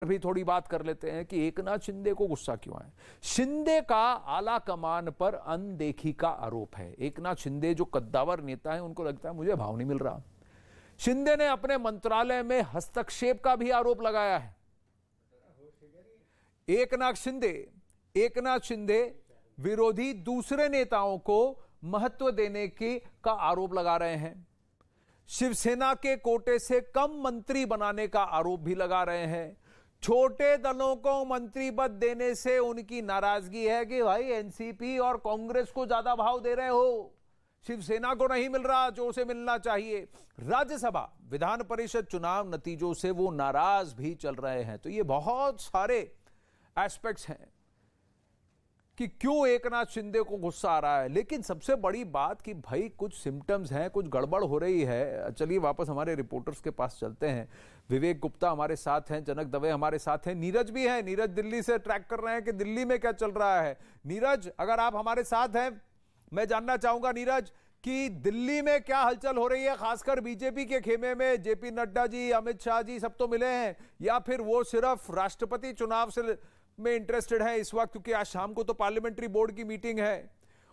भी थोड़ी बात कर लेते हैं कि एकनाथ शिंदे को गुस्सा क्यों है। शिंदे का आला कमान पर अनदेखी का आरोप है। एकनाथ शिंदे जो कद्दावर नेता है, उनको लगता है मुझे भाव नहीं मिल रहा। शिंदे ने अपने मंत्रालय में हस्तक्षेप का भी आरोप लगाया है। एकनाथ शिंदे विरोधी दूसरे नेताओं को महत्व देने का आरोप लगा रहे हैं। शिवसेना के कोटे से कम मंत्री बनाने का आरोप भी लगा रहे हैं। छोटे दलों को मंत्री पद देने से उनकी नाराजगी है कि भाई एनसीपी और कांग्रेस को ज्यादा भाव दे रहे हो, शिवसेना को नहीं मिल रहा जो उसे मिलना चाहिए। राज्यसभा विधान परिषद चुनाव नतीजों से वो नाराज भी चल रहे हैं। तो ये बहुत सारे एस्पेक्ट्स हैं कि क्यों एकनाथ शिंदे को गुस्सा आ रहा है। लेकिन सबसे बड़ी बात कि भाई कुछ सिम्टम्स हैं, कुछ गड़बड़ हो रही है। चलिए वापस हमारे रिपोर्टर्स के पास चलते हैं। विवेक गुप्ता हमारे साथ हैं, जनक दवे हमारे साथ हैं, नीरज भी हैं। नीरज दिल्ली से ट्रैक कर रहे हैं कि दिल्ली में क्या चल रहा है। नीरज, अगर आप हमारे साथ हैं, मैं जानना चाहूंगा नीरज कि दिल्ली में क्या हलचल हो रही है, खासकर बीजेपी के खेमे में। जेपी नड्डा जी, अमित शाह जी सब तो मिले हैं, या फिर वो सिर्फ राष्ट्रपति चुनाव से में इंटरेस्टेड है इस वक्त, क्योंकि आज शाम को तो पार्लियामेंट्री बोर्ड की मीटिंग है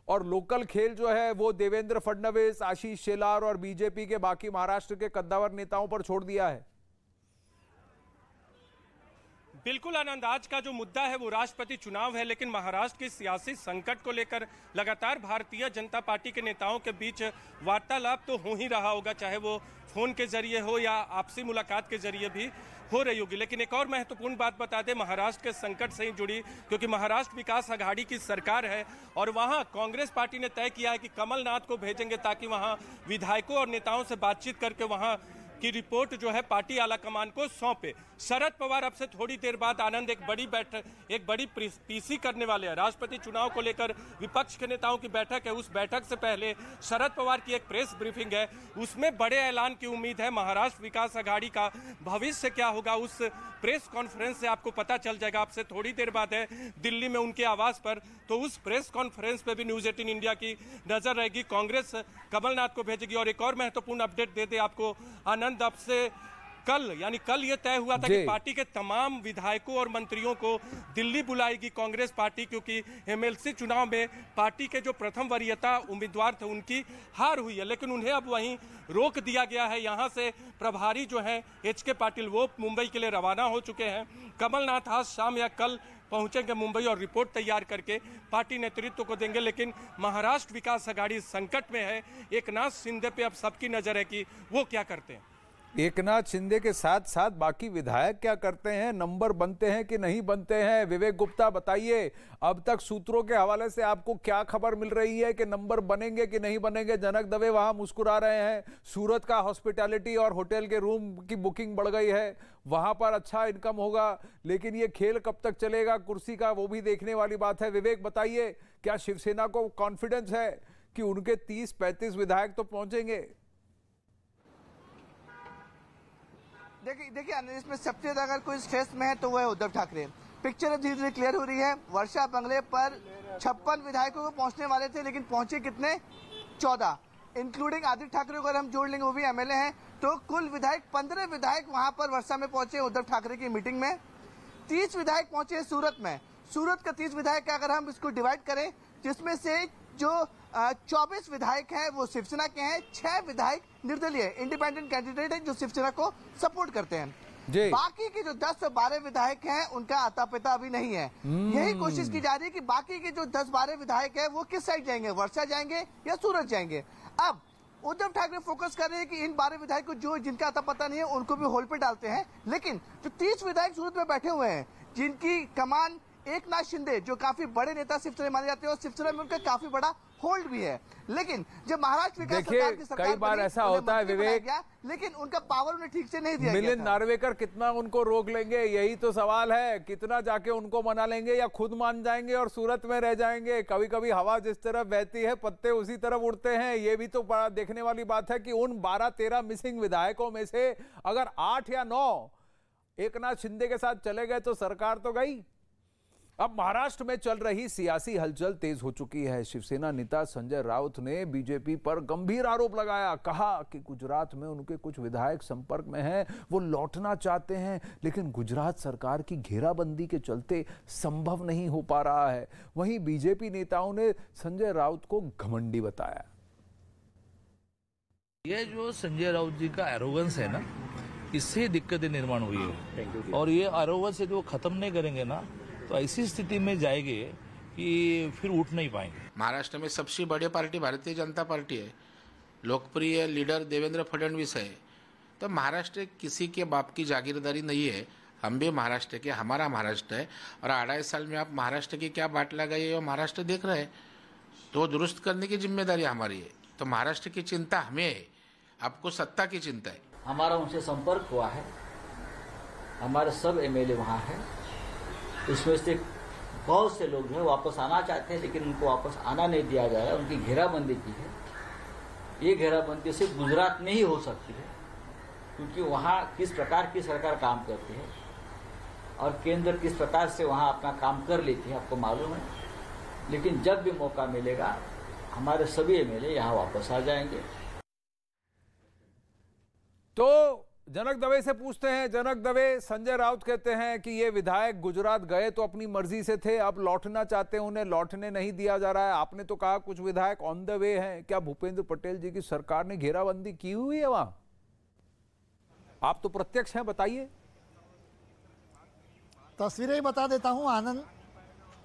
और लोकल खेल जो है वो देवेंद्र फडणवीस, आशीष शेलार और बीजेपी के बाकी महाराष्ट्र के कद्दावर नेताओं पर छोड़ दिया है। बिल्कुल आनंद, आज का जो मुद्दा है वो राष्ट्रपति चुनाव है, लेकिन महाराष्ट्र के सियासी संकट को लेकर लगातार भारतीय जनता पार्टी के नेताओं के बीच वार्तालाप तो हो ही रहा होगा, चाहे वो फोन के जरिए हो या आपसी मुलाकात के जरिए भी हो रही होगी। लेकिन एक और महत्वपूर्ण बात बता दें, महाराष्ट्र के संकट से ही जुड़ी, क्योंकि महाराष्ट्र विकास आघाड़ी की सरकार है और वहां कांग्रेस पार्टी ने तय किया है कि कमलनाथ को भेजेंगे ताकि वहां विधायकों और नेताओं से बातचीत करके वहां की रिपोर्ट जो है पार्टी आला कमान को सौंपे। शरद पवार अब से थोड़ी देर बाद आनंद एक बड़ी पीसी करने वाले हैं। राष्ट्रपति चुनाव को लेकर विपक्ष के नेताओं की बैठक है। उस बैठक से पहले शरद पवार की एक प्रेस ब्रीफिंग है, उसमें बड़े ऐलान की उम्मीद है। महाराष्ट्र विकास आघाड़ी का भविष्य क्या होगा, उस प्रेस कॉन्फ्रेंस से आपको पता चल जाएगा। आपसे थोड़ी देर बाद है दिल्ली में उनके आवास पर, तो उस प्रेस कॉन्फ्रेंस पे भी न्यूज 18 इंडिया की नजर रहेगी। कांग्रेस कमलनाथ को भेजेगी। और एक और महत्वपूर्ण अपडेट दे दे आपको आनंद, अब से कल ये तय हुआ था कि पार्टी के तमाम विधायकों और मंत्रियों को दिल्ली बुलाएगी कांग्रेस पार्टी, क्योंकि एमएलसी चुनाव में पार्टी के जो प्रथम वरीयता उम्मीदवार थे उनकी हार हुई है, लेकिन उन्हें अब वहीं रोक दिया गया है। यहां से प्रभारी जो हैं एचके पाटिल, वो मुंबई के लिए रवाना हो चुके हैं। कमलनाथ आज शाम या कल पहुंचेंगे मुंबई और रिपोर्ट तैयार करके पार्टी नेतृत्व को देंगे। लेकिन महाराष्ट्र विकास आघाड़ी संकट में है। एकनाथ शिंदे पे अब सबकी नजर है कि वो क्या करते हैं। एकनाथ शिंदे के साथ साथ बाकी विधायक क्या करते हैं, नंबर बनते हैं कि नहीं बनते हैं। विवेक गुप्ता बताइए, अब तक सूत्रों के हवाले से आपको क्या खबर मिल रही है कि नंबर बनेंगे कि नहीं बनेंगे। जनक दवे वहां मुस्कुरा रहे हैं, सूरत का हॉस्पिटैलिटी और होटल के रूम की बुकिंग बढ़ गई है, वहां पर अच्छा इनकम होगा, लेकिन ये खेल कब तक चलेगा कुर्सी का, वो भी देखने वाली बात है। विवेक बताइए, क्या शिवसेना को कॉन्फिडेंस है कि उनके 30-35 विधायक तो पहुंचेंगे? देखिए इसमें सबसे ज्यादा अगर कोई स्ट्रेस में है तो वो है उद्धव ठाकरे। पिक्चर अब धीरे धीरे क्लियर हो रही है। वर्षा बंगले पर 56 विधायकों को पहुंचने वाले थे, लेकिन पहुंचे कितने? 14, इंक्लूडिंग आदित्य ठाकरे को अगर हम जोड़ लेंगे, वो भी एमएलए हैं, तो कुल विधायक 15 विधायक वहां पर वर्षा में पहुंचे उद्धव ठाकरे की मीटिंग में। 30 विधायक पहुंचे सूरत में। सूरत का 30 विधायक का अगर हम इसको डिवाइड करें, जिसमें से जो 24 विधायक हैं वो शिवसेना के हैं, 6 विधायक निर्दलीय इंडिपेंडेंट कैंडिडेट हैं जो शिवसेना को सपोर्ट करते हैं। बाकी के जो 10 से 12 विधायक हैं उनका आता पता अभी नहीं है। यही कोशिश की जा रही है कि बाकी के जो 10-12 विधायक हैं वो किस साइड जाएंगे, वर्षा जाएंगे या सूरत जाएंगे। अब उद्धव ठाकरे फोकस कर रहे हैं कि इन 12 विधायक को जिनका आता पता नहीं है उनको भी होल्ड पे डालते हैं। लेकिन जो 30 विधायक सूरत में बैठे हुए हैं, जिनकी कमान एकनाथ शिंदे जो काफी बड़े नेता शिवसेना माने जाते हैं और शिवसेना में उनका काफी बड़ा होल्ड भी है। लेकिन जब महाराष्ट्र विकास सरकार की सरकार कई बार ऐसा होता है विवेक, लेकिन उनका पावर उन्हें ठीक से नहीं दिया गया। मिलिंद नार्वेकर कितना उनको रोक लेंगे, यही तो सवाल है। कितना जाके उनको मना लेंगे या खुद मान जाएंगे और सूरत में रह जाएंगे। कभी कभी हवा जिस तरफ बहती है पत्ते उसी तरफ उड़ते हैं। ये भी तो बड़ा देखने वाली बात है कि उन 12-13 मिसिंग विधायकों में से अगर 8 या 9 एकनाथ शिंदे के साथ चले गए तो सरकार तो गई। अब महाराष्ट्र में चल रही सियासी हलचल तेज हो चुकी है। शिवसेना नेता संजय राउत ने बीजेपी पर गंभीर आरोप लगाया। कहा कि गुजरात में उनके कुछ विधायक संपर्क में हैं, वो लौटना चाहते हैं, लेकिन गुजरात सरकार की घेराबंदी के चलते संभव नहीं हो पा रहा है। वहीं बीजेपी नेताओं ने संजय राउत को घमंडी बताया। ये जो संजय राउत जी का एरोगेंस है ना, इससे दिक्कतें निर्माण हुई है और ये एरोगेंस यदि वो खत्म नहीं करेंगे ना तो ऐसी स्थिति में जाएंगे कि फिर उठ नहीं पाएंगे। महाराष्ट्र में सबसे बड़ी पार्टी भारतीय जनता पार्टी है, लोकप्रिय लीडर देवेंद्र फडणवीस है। तो महाराष्ट्र किसी के बाप की जागीरदारी नहीं है। हम भी महाराष्ट्र के, हमारा महाराष्ट्र है और 2.5 साल में आप महाराष्ट्र की क्या बाट लगाई है वो महाराष्ट्र देख रहे हैं, तो दुरुस्त करने की जिम्मेदारी हमारी है। तो महाराष्ट्र की चिंता हमें है, आपको सत्ता की चिंता है। हमारा उनसे संपर्क हुआ है, हमारे सब एमएलए वहाँ हैं, उसमें से बहुत से लोग जो है वापस आना चाहते हैं, लेकिन उनको वापस आना नहीं दिया जा रहा है। उनकी घेराबंदी की है। ये घेराबंदी सिर्फ गुजरात में ही हो सकती है, क्योंकि वहाँ किस प्रकार की सरकार काम करती है और केंद्र किस प्रकार से वहाँ अपना काम कर लेती है, आपको मालूम है। लेकिन जब भी मौका मिलेगा हमारे सभी एमएलए यहाँ वापस आ जाएंगे। तो जनक दवे से पूछते हैं। जनक दवे, संजय राउत कहते हैं कि ये विधायक गुजरात गए तो अपनी मर्जी से थे, अब लौटना चाहते हैं, उन्हें लौटने नहीं दिया जा रहा है। आपने तो कहा कुछ विधायक ऑन द वे हैं। क्या भूपेंद्र पटेल जी की सरकार ने घेराबंदी की हुई है वहां? आप तो प्रत्यक्ष हैं, बताइए। तस्वीरें बता देता हूं आनंद,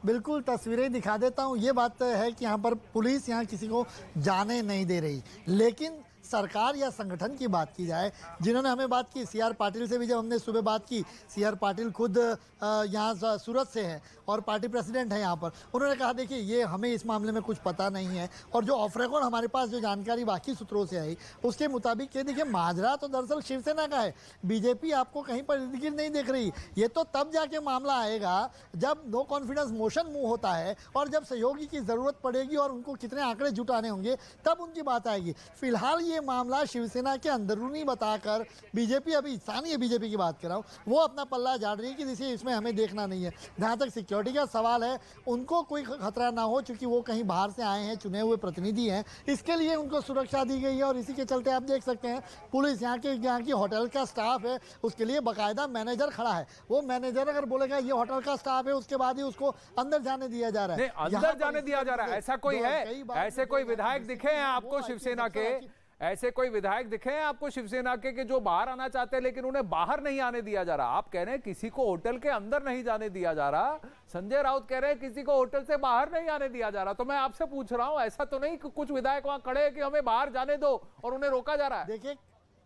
बिल्कुल तस्वीरें दिखा देता हूं। ये बात है कि यहाँ पर पुलिस यहाँ किसी को जाने नहीं दे रही, लेकिन सरकार या संगठन की बात की जाए, जिन्होंने हमें बात की सीआर पाटिल से भी जब हमने सुबह बात की, सीआर पाटिल खुद यहाँ सूरत से हैं और पार्टी प्रेसिडेंट है यहाँ पर, उन्होंने कहा देखिए ये हमें इस मामले में कुछ पता नहीं है। और जो ऑफ रिकॉर्ड हमारे पास जो जानकारी बाकी सूत्रों से आई उसके मुताबिक ये देखिए माजरा तो दरअसल शिवसेना का है, बीजेपी आपको कहीं पर इर्द गिर्द नहीं देख रही। ये तो तब जाके मामला आएगा जब नो कॉन्फिडेंस मोशन मूव होता है और जब सहयोगी की ज़रूरत पड़ेगी और उनको कितने आंकड़े जुटाने होंगे तब उनकी बात आएगी। फिलहाल ये मामला शिवसेना के अंदरूनी बताकर बीजेपी, अभी स्थानीय बीजेपी की बात कर रहा हूँ, वो अपना पल्ला झाड़ रही है कि जैसे इसमें हमें देखना नहीं है। जहाँ तक सिक्योरिटी का सवाल है, उनको कोई खतरा ना हो, क्योंकि वो कहीं बाहर से आए हैं, चुने हुए प्रतिनिधि हैं, इसके लिए उनको सुरक्षा दी गई है। और इसी के चलते आप देख सकते हैं पुलिस यहाँ की होटल का स्टाफ है, उसके लिए बाकायदा मैनेजर खड़ा है। वो मैनेजर अगर बोलेगा ये होटल का स्टाफ है, उसके बाद ही उसको अंदर जाने दिया जा रहा है। अंदर जाने दिया जा रहा है, ऐसा कोई है? ऐसे कोई विधायक दिखे हैं आपको शिवसेना के? ऐसे कोई विधायक दिखे हैं आपको शिवसेना के जो बाहर आना चाहते हैं लेकिन उन्हें बाहर नहीं आने दिया जा रहा? आप कह रहे हैं किसी को होटल के अंदर नहीं जाने दिया जा रहा, संजय राउत कह रहे हैं किसी को होटल से बाहर नहीं आने दिया जा रहा। तो मैं आपसे पूछ रहा हूं, ऐसा तो नहीं कि कुछ विधायक वहां खड़े हैं कि हमें बाहर जाने दो और उन्हें रोका जा रहा है? देखिए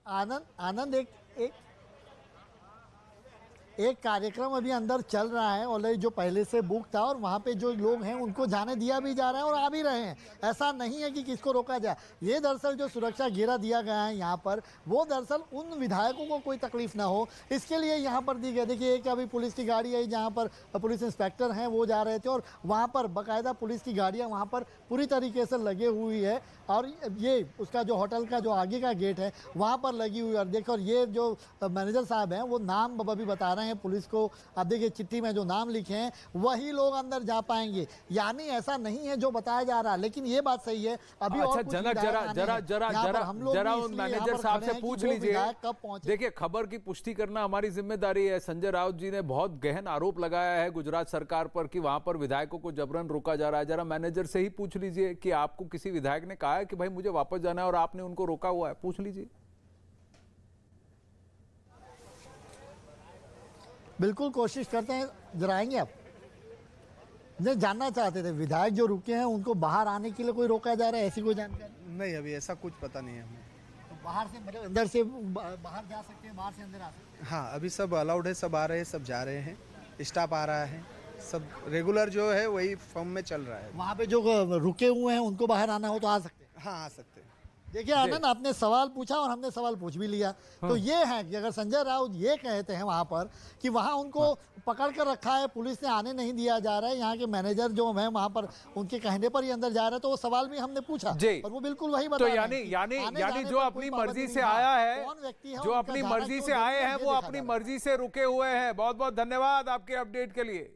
आनंद, एक कार्यक्रम अभी अंदर चल रहा है ऑलरेडी, जो पहले से बुक था, और वहाँ पे जो लोग हैं उनको जाने दिया भी जा रहा है और आ भी रहे हैं। ऐसा नहीं है कि किसको रोका जाए। ये दरअसल जो सुरक्षा घेरा दिया गया है यहाँ पर, वो दरअसल उन विधायकों को कोई तकलीफ ना हो इसके लिए यहाँ पर दी गई। देखिए एक अभी पुलिस की गाड़ी है जहाँ पर पुलिस इंस्पेक्टर हैं वो जा रहे थे और वहाँ पर बाकायदा पुलिस की गाड़ियाँ वहाँ पर पूरी तरीके से लगे हुई है और ये उसका जो होटल का जो आगे का गेट है वहाँ पर लगी हुई है। और देखो ये जो मैनेजर साहब हैं वो नाम अभी बता रहे हैं पुलिस को। आप देखिए चिट्ठी में जो नाम लिखे हैं वही लोग अंदर जा पाएंगे, यानी ऐसा नहीं है जो बताया जा रहा है। लेकिन ये बात सही है अभी। अच्छा जनक, जरा उन मैनेजर साहब से पूछ लीजिए। देखिए खबर की पुष्टि करना हमारी जिम्मेदारी है। संजय राउत जी ने बहुत गहन आरोप लगाया है गुजरात सरकार पर कि वहां पर विधायकों को जबरन रोका जा रहा है। जरा मैनेजर से ही पूछ लीजिए कि आपको किसी विधायक ने कहा है कि भाई मुझे वापस जाना है और आपने उनको रोका हुआ है? पूछ लीजिए। बिल्कुल कोशिश करते हैं, जरा आएंगे आप? नहीं, जानना चाहते थे विधायक जो रुके हैं उनको बाहर आने के लिए कोई रोका जा रहा है, ऐसी कोई जानकारी? नहीं, अभी ऐसा कुछ पता नहीं है हमें। तो बाहर से मतलब अंदर से बाहर जा सकते हैं, बाहर से अंदर आ सकते हैं? हाँ, अभी सब अलाउड है, सब आ रहे हैं, सब जा रहे हैं, स्टाफ आ रहा है, सब रेगुलर जो है वही फॉर्म में चल रहा है। वहाँ पे जो रुके हुए हैं उनको बाहर आना हो तो आ सकते हैं? हाँ, आ सकते हैं। देखिए आनंद, आपने सवाल पूछा और हमने सवाल पूछ भी लिया। तो ये है कि अगर संजय राउत ये कहते हैं वहां पर कि वहां उनको पकड़ कर रखा है, पुलिस ने आने नहीं दिया जा रहा है, यहाँ के मैनेजर जो हैं वहां पर उनके कहने पर ही अंदर जा रहा है, तो वो सवाल भी हमने पूछा और वो बिल्कुल वही बता रहे हैं। तो यानी जो अपनी मर्जी से आया है, जो अपनी मर्जी से आए हैं वो अपनी मर्जी से रुके हुए हैं। बहुत बहुत धन्यवाद आपके अपडेट के लिए।